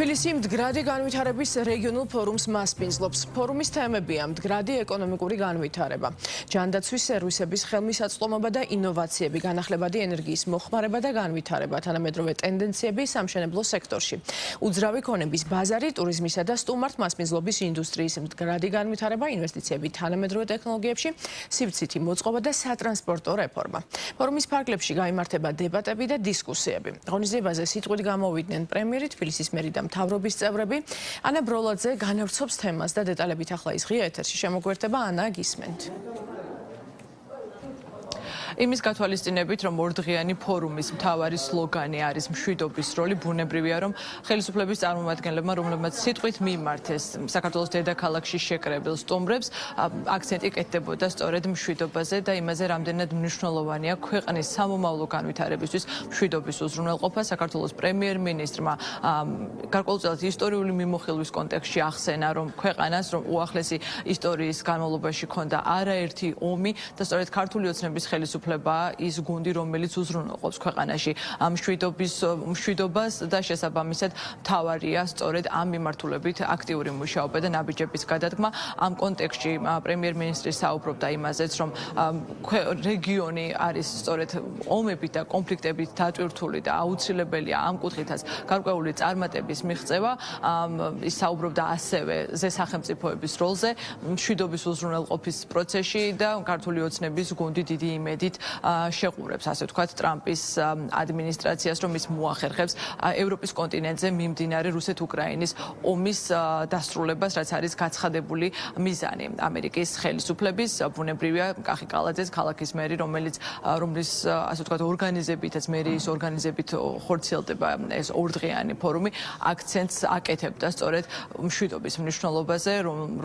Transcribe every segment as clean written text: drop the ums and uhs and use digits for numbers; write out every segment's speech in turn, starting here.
თბილისი მდგრადი განვითარების რეგიონულ ფორუმს მასპინძლობს. ფორუმის თემებია მდგრადი ეკონომიკური განვითარება, ჯანდაცვის სერვისების ხელმისაწვდომობა და ინოვაციები, განახლებადი ენერგიის მოხმარება და განვითარება, თანამედროვე ტენდენციები სამშენებლო სექტორში, უძრავი ქონების ბაზარი, ტურიზმისა და სტუმართ მასპინძლობის ინდუსტრიის მდგრადი განვითარება, ინვესტიციები თანამედროვე ტექნოლოგიებში, სივრცითი მოწყობა და სატრანსპორტო რეფორმა. ფორუმის ფარგლებში გაიმართება დებატები და დისკუსიები. ღონისძიებაზე სიტყვით გამოვიდნენ პრემიერი, თბილისის მერი და მთავრობის წევრები. ანა ბროლაძე განავრცობს თემას და დეტალებით ახლა ის ღია ეთერში შემოგვერთება. ანა, გისმენთ. იმის გათვალისწინებით, რომ ორდღიანი ფორუმის მთავარი სლოგანი არის მშვიდობის როლი, ბუნებრივია, რომ ხელისუფლების წარმომადგენლებმა, რომლებმაც სიტყვით მიმართეს საქართველოს დედაქალაქში შეკრებილ სტუმრებს, აქცენტი კეთდებოდა სწორედ მშვიდობაზე და იმაზე, რამდენად მნიშვნელოვანია ქვეყნის სამომავლო განვითარებისთვის მშვიდობის უზრუნველყოფა. საქართველოს პრემიერ-მინისტრმა გარკვეულწილად ისტორიული მიმოხილვის კონტექსტში ახსენა, რომ ქვეყანას, რომ უახლესი ისტორიის განმავლობაში ჰქონდა არაერთი ომი და სწორედ ქართული ოცნების ხელისუფლება ის გუნდი, რომელიც უზრუნველყოფს ქვეყანაში მშვიდობას და შესაბამისად მთავარია სწორედ ამ მიმართულებით აქტიური მუშაობა და ნაბიჯების გადადგმა. ამ კონტექსტში პრემიერ-მინისტრი საუბრობდა იმაზეც, რომ რეგიონი არის სწორედ ომებით და კონფლიქტებით დატვირთული და აუცილებელია ამ კუთხითაც გარკვეული წარმატების მიღწევა. ის საუბრობდა ასევე ზესახელმწიფოების როლზე მშვიდობის უზრუნველყოფის პროცესში და ქართული ოცნების გუნდი დიდი იმედით შეყურებს, ასე ვთქვათ, ტრამპის ადმინისტრაციას, რომ ის მოახერხებს ევროპის კონტინენტზე მიმდინარე რუსეთ-უკრაინის ომის დასრულებას, რაც არის გაცხადებული მიზანი. ამერიკის ხელისუფლების ბუნებრივია კახი კალაძეს, ქალაქის მერი, რომლის ასე ვთქვათ ორგანიზებითაც მერიის ორგანიზებით ხორციელდება ეს ორდღიანი ფორუმი, აქცენტს აკეთებდა სწორედ მშვიდობის მნიშვნელობაზე,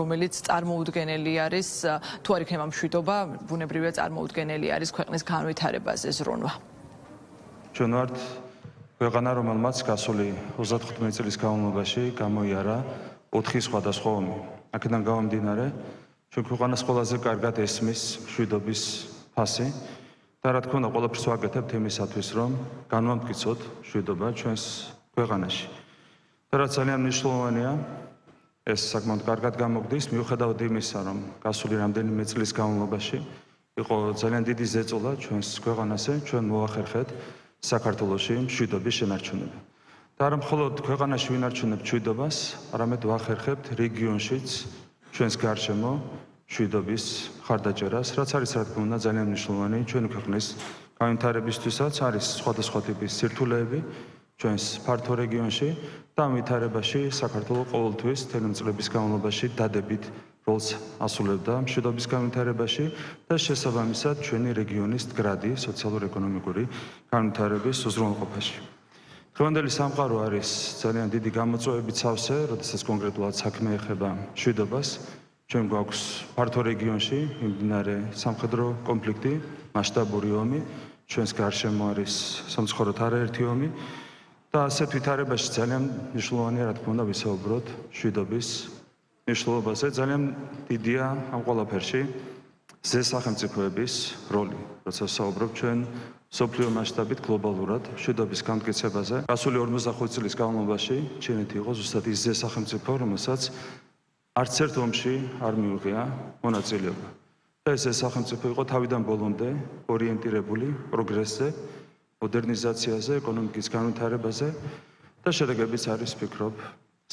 რომელიც წარმოუდგენელი არის, თუ არ იქნება მშვიდობა, ბუნებრივია წარმოუდგენელი არის ქვეყნის განვითარებაზე ზრუნვა. ჩვენ ვართ ქვეყანა, რომელმაც გასული 35 წლის განმავლობაში გამოიარა 4 სხვადასხვა ომი. აქედან გამომდინარე, ჩვენ ქვეყანას ყველაზე კარგად ესმის მშვიდობის ფასი და რა თქმა უნდა, ყველაფერს ვაკეთებთ იმისათვის, რომ განვამტკიცოთ მშვიდობა ჩვენს ქვეყანაში. და რაც ძალიან მნიშვნელოვანია, ეს საკმაოდ კარგად გამოგდის, მიუხედავად იმისა, რომ გასული რამდენიმე წლის განმავლობაში იყო ძალიან დიდი ზეწოლა ჩვენს ქვეყანაზე, ჩვენ მოახერხეთ საქართველოში მშვიდობის შენარჩუნება. და არა მხოლოდ ქვეყანაში ვინარჩუნებთ მშვიდობას, არამედ ვახერხებთ რეგიონშიც ჩვენს გარშემო მშვიდობის მხარდაჭერას, რაც არის რა თქმა უნდა ძალიან მნიშვნელოვანი ჩვენი ქვეყნის განვითარებისთვისაც. არის სხვადასხვა ტიპის სირთულეები ჩვენს ფართო რეგიონში და ამ ვითარებაში საქართველო ყოველთვის მთელი წლების განმავლობაში დადებით როლს ასრულებდა მშვიდობის განვითარებაში და შესაბამისად ჩვენი რეგიონის მდგრადი სოციალურ-ეკონომიკური განვითარების უზრუნველყოფაში. დღევანდელი სამყარო არის ძალიან დიდი გამოწვევებით სავსე, როდესაც კონკრეტულად საქმე ეხება მშვიდობას. ჩვენ გვაქვს ფართო რეგიონში მიმდინარე სამხედრო კონფლიქტი, მასშტაბური ომი, ჩვენს გარშემო არის სამწუხაროდ არაერთი ომი და ასეთ ვითარებაში ძალიან მნიშვნელოვანია, რა თქმა უნდა, ვისაუბროთ მშვიდობის მნიშვნელობაზე. ძალიან დიდია ამ ყველაფერში ზესახელმწიფოების როლი, როცა საუბრობ ჩვენ მსოფლიო მასშტაბით გლობალურად მშვიდობის განმტკიცებაზე. გასული 45 წლის განმავლობაში ჩინეთი იყო ზუსტად ის ზესახელმწიფო, რომელსაც არც ერთ ომში არ მიუღია მონაწილეობა. და ეს ზესახელმწიფო იყო თავიდან ბოლომდე ორიენტირებული პროგრესზე, მოდერნიზაციაზე, ეკონომიკის განვითარებაზე და შედეგებიც არის, ვფიქრობ,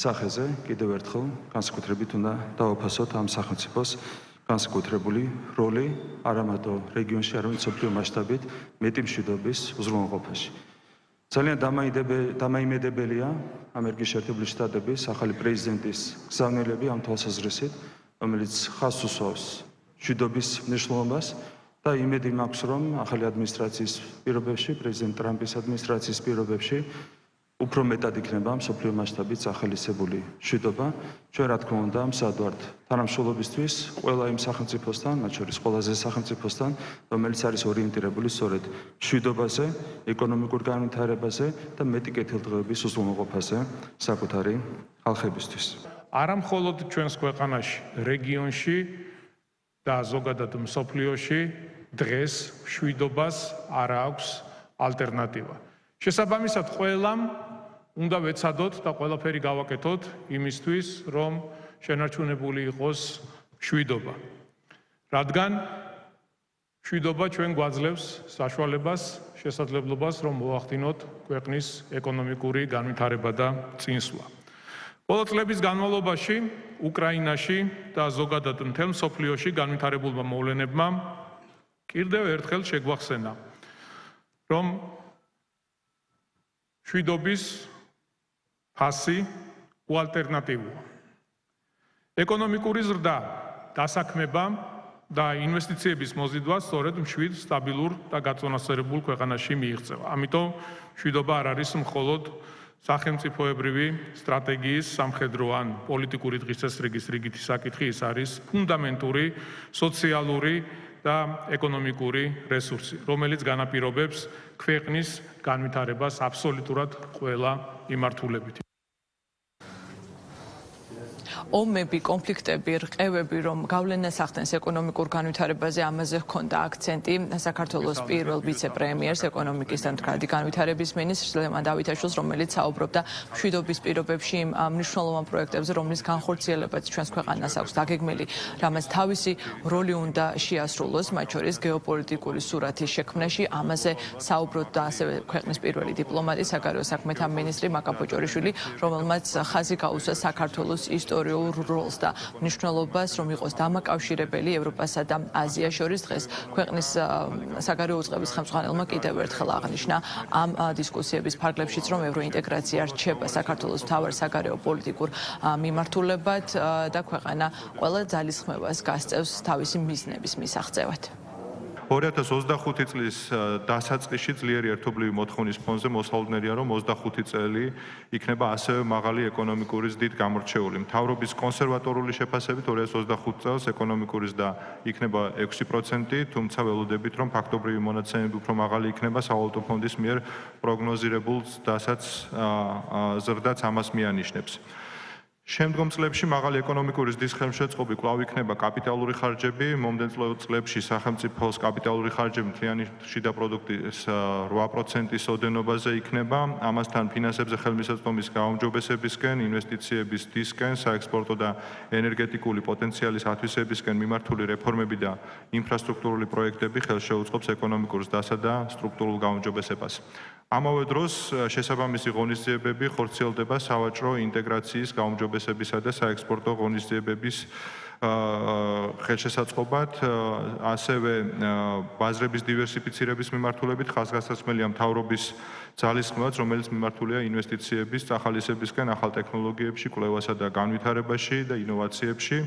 სახეზე. კიდევ ერთხელ განსაკუთრებით უნდა დავაფასოთ ამ სახელმწიფოს განსაკუთრებული როლი არა მარტო რეგიონში, არამედ მსოფლიო მასშტაბით მეტი მშვიდობის უზრუნველყოფაში. ძალიან დამაიმედებელია ამერიკის შეერთებული შტატების ახალი პრეზიდენტის გზავნილები ამ თვალსაზრისით, რომელიც ხაზს უსვავს მშვიდობის მნიშვნელობას და იმედი მაქვს, რომ ახალი ადმინისტრაციის პირობებში, პრეზიდენტ ტრამპის ადმინისტრაციის პირობებში უფრო მეტად იქნება მსოფლიო მასშტაბით ახალისებული მშვიდობა. ჩვენ რა თქმა უნდა მსად ვართ თანამშრომლობისთვის ყველა იმ სახელმწიფოსთან, მათ შორის ყველაზე სახელმწიფოსთან, რომელიც არის ორიენტირებული სწორედ მშვიდობაზე, ეკონომიკურ განვითარებაზე და მეტი კეთილდღეობის უზრუნველყოფაზე საკუთარი ხალხებისთვის. არა მხოლოდ ჩვენს ქვეყანაში, რეგიონში და ზოგადად მსოფლიოში დღეს მშვიდობას არ აქვს ალტერნატივა. შესაბამისად, ყველამ უნდა ვეცადოთ და ყველაფერი გავაკეთოთ იმისთვის, რომ შენარჩუნებული იყოს მშვიდობა. რადგან მშვიდობა ჩვენ გვაძლევს საშუალებას, შესაძლებლობას, რომ მოახდინოთ ქვეყნის ეკონომიკური განვითარება და წინსვლა. ბოლო წლების განმავლობაში უკრაინაში და ზოგადად მთელ მსოფლიოში განვითარებულმა მოვლენებმა კიდევ ერთხელ შეგვახსენა, რომ მშვიდობის ფასი უალტერნატივოა. ეკონომიკური ზრდა, დასაქმება და ინვესტიციების მოზიდვა სწორედ მშვიდ, სტაბილურ და გაწონასწორებულ ქვეყანაში მიიღწევა. ამიტომ მშვიდობა არ არის მხოლოდ სახელმწიფოებრივი სტრატეგიის სამხედრო ან პოლიტიკური დღესასრიგის რიგითი საკითხი, ის არის ფუნდამენტური სოციალური და ეკონომიკური რესურსი, რომელიც განაპირობებს ქვეყნის განვითარებას აბსოლუტურად ყველა მიმართულებით. ომები, კონფლიქტები, რყევები, რომ გავლენას ახდენს ეკონომიკურ განვითარებაზე, ამაზე ჰქონდა აქცენტი საქართველოს პირველ ვიცე-პრემიერს, ეკონომიკის და მდგრადი განვითარების მინისტრს ლევან დავითაშვილს, რომელიც საუბრობდა მშვიდობის პირობებში იმ მნიშვნელოვან პროექტებზე, რომლის განხორციელებაც ჩვენს ქვეყანას აქვს დაგეგმილი, რამაც თავისი როლი უნდა შეასრულოს, მათ შორის გეოპოლიტიკური სურათის შექმნაში. ამაზე საუბრობდა ასევე ქვეყნის პირველი დიპლომატი, საგარეო საქმეთა მინისტრი მაკა პოჭორიშვილი, რომელმაც ხაზი გაუსვა საქართველოს ისტორიულ როლს და მნიშვნელობას, რომ იყოს დამაკავშირებელი ევროპასა და აზიას შორის. დღეს ქვეყნის საგარეო უწყების ხელმძღვანელმა კიდევ ერთხელ აღნიშნა ამ დისკუსიების ფარგლებშიც, რომ ევროინტეგრაცია რჩება საქართველოს მთავარ საგარეო პოლიტიკურ მიმართულებად და ქვეყანა ყველა ძალისხმევას გასწევს თავისი მიზნების მისაღწევად. 2025 წლის დასაწყისში ძლიერი ერთობლივი მოთხოვნის ფონზე მოსალოდნელია, რომ 25 წელი იქნება ასევე მაღალი ეკონომიკური ზრდით გამორჩეული. მთავრობის კონსერვატორული შეფასებით 2025 წელს ეკონომიკური ზრდა იქნება 6%, თუმცა ველოდებით, რომ ფაქტობრივი მონაცემები უფრო მაღალი იქნება სავალუტო ფონდის მიერ პროგნოზირებულ ზრდაც ამას მიანიშნებს. შემდგომ წლებში მაღალი ეკონომიკური ზრდის ხელმშეწყობი კვლავ იქნება კაპიტალური ხარჯები. მომდევნო წლებში სახელმწიფოს კაპიტალური ხარჯები მთლიანი შიდა პროდუქტის 8%-ის ოდენობაზე იქნება. ამასთან ფინანსებზე ხელმისაწვდომის გაუმჯობესებისკენ, ინვესტიციების ზრდისკენ, საექსპორტო და ენერგეტიკული პოტენციალის ათვისებისკენ მიმართული რეფორმები და ინფრასტრუქტურული პროექტები ხელშეუწყობს ეკონომიკურ ზრდასა და სტრუქტურულ გაუმჯობესებას. ამავე დროს შესაბამისი ღონისძიებები ხორციელდება სავაჭრო ინტეგრაციის გაუმჯობესებისა და საექსპორტო ღონისძიებების ხელშესაწყობად, ასევე ბაზრების დივერსიფიცირების მიმართულებით ხაზგასაცმელია მთავრობის ძალისხმევაც, რომელიც მიმართულია ინვესტიციების წახალისებისკენ ახალ ტექნოლოგიებში, კვლევასა და განვითარებაში და ინოვაციებში,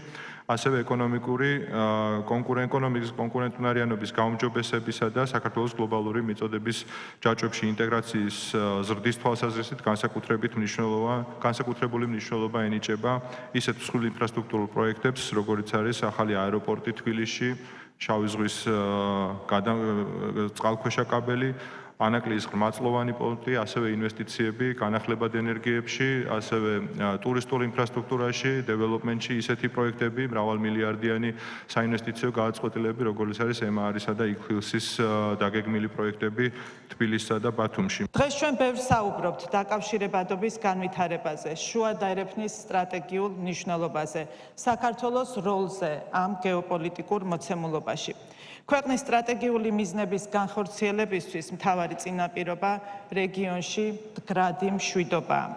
ასევე ეკონომიკის კონკურენტუნარიანობის გაუმჯობესებისა და საქართველოს გლობალური მიწოდების ჯაჭვებში ინტეგრაციის ზრდის თვალსაზრისით განსაკუთრებული მნიშვნელობა ენიჭება ისეთ მსხვილ ინფრასტრუქტურულ პროექტებს, როგორიც არის ახალი აეროპორტი თბილისში, შავი ზღვის წყალქვეშა კაბელი, ანაკლიის ღრმაწლოვანი პორტი, ასევე ინვესტიციები განახლებად ენერგიებში, ასევე ტურისტულ ინფრასტრუქტურაში, დეველოპმენტში ისეთი პროექტები, მრავალმილიარდიანი საინვესტიციო გადაწყვეტილებები, როგორც არის ემაარისა და იქვილსის დაგეგმილი პროექტები თბილისსა და ბათუმში. დღეს ჩვენ ბევრ საუბრობთ დაკავშირებადობის განვითარებაზე, შუა და ერეფნის სტრატეგიულ მნიშვნელობაზე, საქართველოს როლზე ამ გეოპოლიტიკურ მოცემულობაში. ქვეყნის სტრატეგიული მიზნების განხორციელებისთვის მთავარი წინაპირობა რეგიონში მდგრადი მშვიდობაა.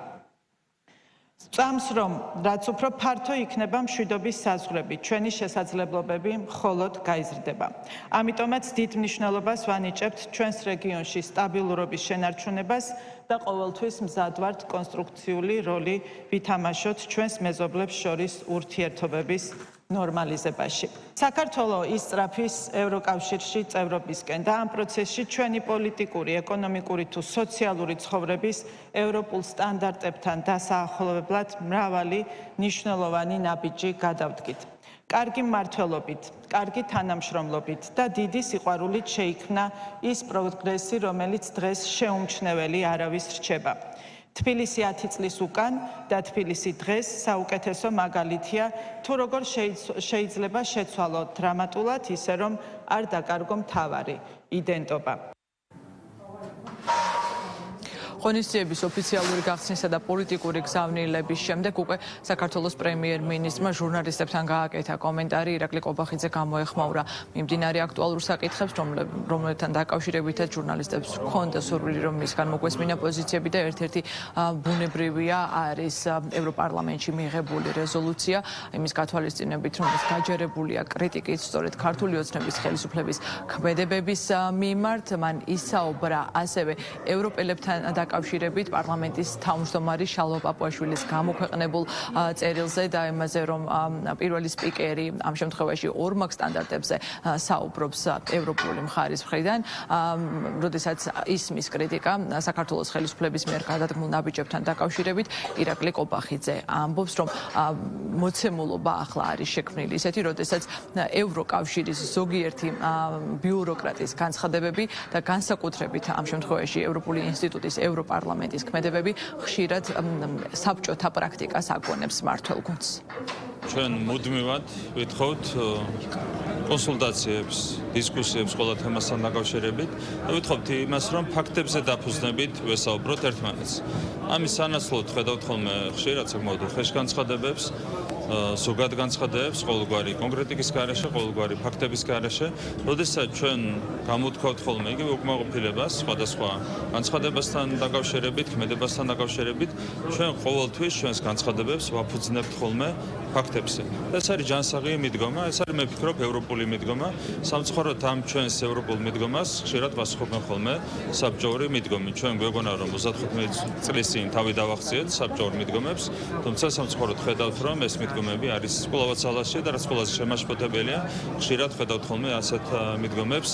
სწამს, რომ რაც უფრო ფართო იქნება მშვიდობის საზღვრები, ჩვენი შესაძლებლობები მხოლოდ გაიზრდება. ამიტომაც დიდ მნიშვნელობას ვანიჭებთ ჩვენს რეგიონში სტაბილურობის შენარჩუნებას და ყოველთვის მზად ვართ კონსტრუქციული როლი ვითამაშოთ ჩვენს მეზობლებს შორის ურთიერთობების ნორმალიზებაში. საქართველოს ისწრაფის ევროკავშირში წევრობისკენ და ამ პროცესში ჩვენი პოლიტიკური, ეკონომიკური თუ სოციალური ცხოვრების ევროპულ სტანდარტებთან დასაახლოვებლად მრავალი მნიშვნელოვანი ნაბიჯი გადავდგით. კარგი მმართველობით, კარგი თანამშრომლობით და დიდი სიყვარულით შეიქმნა ის პროგრესი, რომელიც დღეს შეუმჩნეველი არავის რჩება. თბილისი 10 წლის უკან და თბილისი დღეს საუკეთესო მაგალითია, თუ როგორ შეიძლება შეცვალო დრამატულად ისე, რომ არ დაკარგო მთავარი იდენტობა. ღონისძიების ოფიციალური გახსნისა და პოლიტიკური გზავნილების შემდეგ უკვე საქართველოს პრემიერ-მინისტრმა ჟურნალისტებთან გააკეთა კომენტარი. ირაკლი ყობახიძე გამოეხმაურა მიმდინარე აქტუალურ საკითხებს, რომელთან დაკავშირებითაც ჟურნალისტებს ჰქონდა სურვილი, რომ მისგან მოგვესმინა პოზიციები და ერთ-ერთი ბუნებრივია არის ევროპარლამენტში მიღებული რეზოლუცია, იმის გათვალისწინებით, რომ ის გაჯერებულია კრიტიკით სწორედ ქართული ოცნების ხელისუფლების ქმედებების მიმართ. მან ისაუბრა ასევე ევროპელებთან დაკავშირებით პარლამენტის თავმჯდომარე შალვა პაპუაშვილის გამოქვეყნებულ წერილზე და იმაზე, რომ პირველი სპიკერი ამ შემთხვევაში ორმაგ სტანდარტებზე საუბრობს ევროპული მხარის მხრიდან, როდესაც ისმის კრიტიკა საქართველოს ხელისუფლების მიერ გადადგმულ ნაბიჯებთან დაკავშირებით, ირაკლი ყობახიძე ამბობს, რომ მოცემულობა ახლა არის შექმნილი ისეთი, როდესაც ევროკავშირის ზოგიერთი ბიუროკრატის განცხადებები და განსაკუთრებით ამ შემთხვევაში ევროპული ინსტიტუტის ევროპარლამენტის ქმედებები ხშირად საბჭოთა პრაქტიკას აგონებს მმართველ გუნდს. ჩვენ მუდმივად ვითხოვთ კონსულტაციებს, დისკუსიებს ყველა თემასთან დაკავშირებით და ვითხოვთ იმას, რომ ფაქტებზე დაფუძნებით ვესაუბროთ ერთმანეთს. ამის სანაცვლოდ ხედავთ ხოლმე ხშირად საკმაოდ უხეშ განცხადებებს, ზოგად განცხადებებს ყოველგვარი კონკრეტიკის გარეშე, ყოველგვარი ფაქტების გარეშე, როდესაც ჩვენ გამოვთქვათ ხოლმე იგივე უკმაყოფილებას სხვადასხვა განცხადებასთან დაკავშირებით, ქმედებასთან დაკავშირებით, ჩვენ ყოველთვის ჩვენს განცხადებებს ვაფუძნებთ ხოლმე ფაქტებზე. ეს არის ჯანსაღი მიდგომა, ეს არის მე ვფიქრობ ევროპული მიდგომა. სამწუხაროდ ამ ჩვენს ევროპულ მიდგომას ხშირად ვასრულებენ ხოლმე საბჭოური მიდგომით. ჩვენ გვეგონა რომ 35 წლის წინ თავი დავახციეთ საბჭოურ მიდგომებს, თუმცა სამწუხაროდ ხედავთ რომ ეს მიდგომები არის კვლავაც ალაშია და რაც ყველაზე შემაშფოთებელია, ხშირად ხედავთ ხოლმე ასეთ მიდგომებს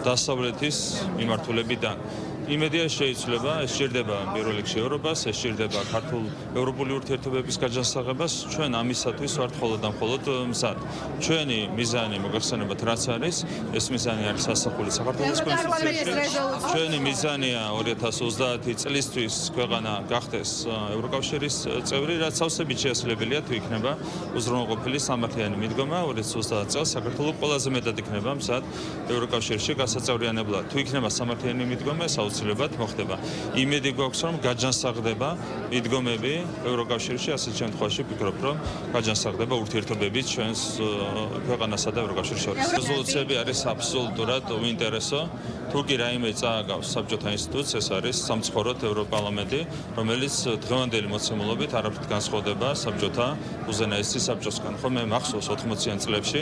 დასავლეთის მიმართულებიდან. იმედია შეიძლება ეს სჭირდება პირველ რიგში ევროპას, ეს სჭირდება ქართულ ევროპული ურთიერთობების გაჯანსაღებას. ჩვენ ამისათვის ვართ მხოლოდ და მხოლოდ მზად. ჩვენი მიზანი მოგახსენებათ რაც არის, ეს მიზანი არის ასახული საქართველოს კონსტიტუციაში. ჩვენი მიზანია 2030 წლისთვის ქვეყანა გახდეს ევროკავშირის წევრი, რაც სავსებით შესაძლებელია თუ იქნება უზრუნველყოფილი სამართლიანი მიდგომა 2030 წელს საქართველოს ყველაზე მეტად იქნება მზად ევროკავშირში გასაწევრიანებლად. თუ იქნება სამართლიანი მიდგომა, აუცილებლად მოხდება. იმედი გვაქვს, რომ გაჯანსაღდება მიდგომები ევროკავშირში, ასეთ შემთხვევაში ვფიქრობ, რომ გაჯანსაღდება ურთიერთობები ჩვენს ქვეყანასა და ევროკავშირის შორის. რეზოლუციები არის აბსოლუტურად უინტერესო. თუ კი რაიმე წააგავს საბჭოთა ინსტიტუტს, ეს არის სამწუხაროდ ევროპარლამენტი, რომელიც დღევანდელი მოცემულობით არაფრით განსხვავდება საბჭოთა უზენაესი საბჭოსგან. ხო, მე მახსოვს 80-იან წლებში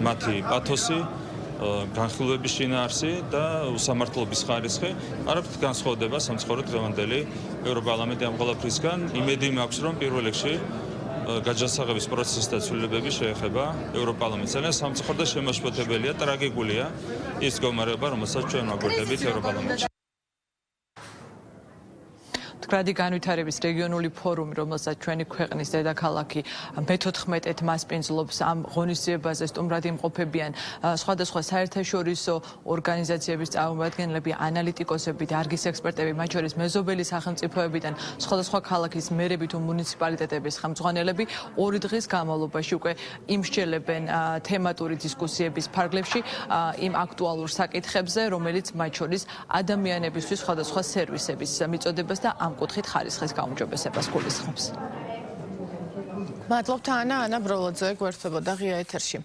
მათი პათოსი, განხილვების შინაარსი და უსამართლობის ხარისხი არაფრით განსხვავდება სამწუხაროდ დღევანდელი ევროპარლამენტი ამ ყველაფრისგან. იმედი მაქვს, რომ პირველ რიგში გაჯანსაღების პროცესის და ცვლილებები შეეხება ევროპარლამენტს. ძალიან სამწუხაროდ და შემაშფოთებელია, ტრაგიკულია ის მდგომარეობა, რომელსაც ჩვენ ვაგვირდებით ევროპარლამენტში. მდგრადი განვითარების რეგიონული ფორუმი, რომელსაც ჩვენი ქვეყნის დედაქალაქი მე-14-ით მასპინძლობს, ამ ღონისძიებაზე სტუმრად იმყოფებიან სხვადასხვა საერთაშორისო ორგანიზაციების წარმომადგენლები, ანალიტიკოსები, დარგის ექსპერტები, მათ შორის მეზობელი სახელმწიფოებიდან, სხვადასხვა ქალაქის მერები თუ მუნიციპალიტეტების ხელმძღვანელები. 2 დღის განმავლობაში უკვე იმსჯელებენ თემატური დისკუსიების ფარგლებში იმ აქტუალურ საკითხებზე, რომელიც მათ შორის ადამიანებისთვის სხვადასხვა სერვისების მიწოდებას და ამ კუთხით ხარისხის გაუმჯობესებას გულისხმობს. მადლობთ ანა ბროლოძე გვერდებოდა ღია ეთერში.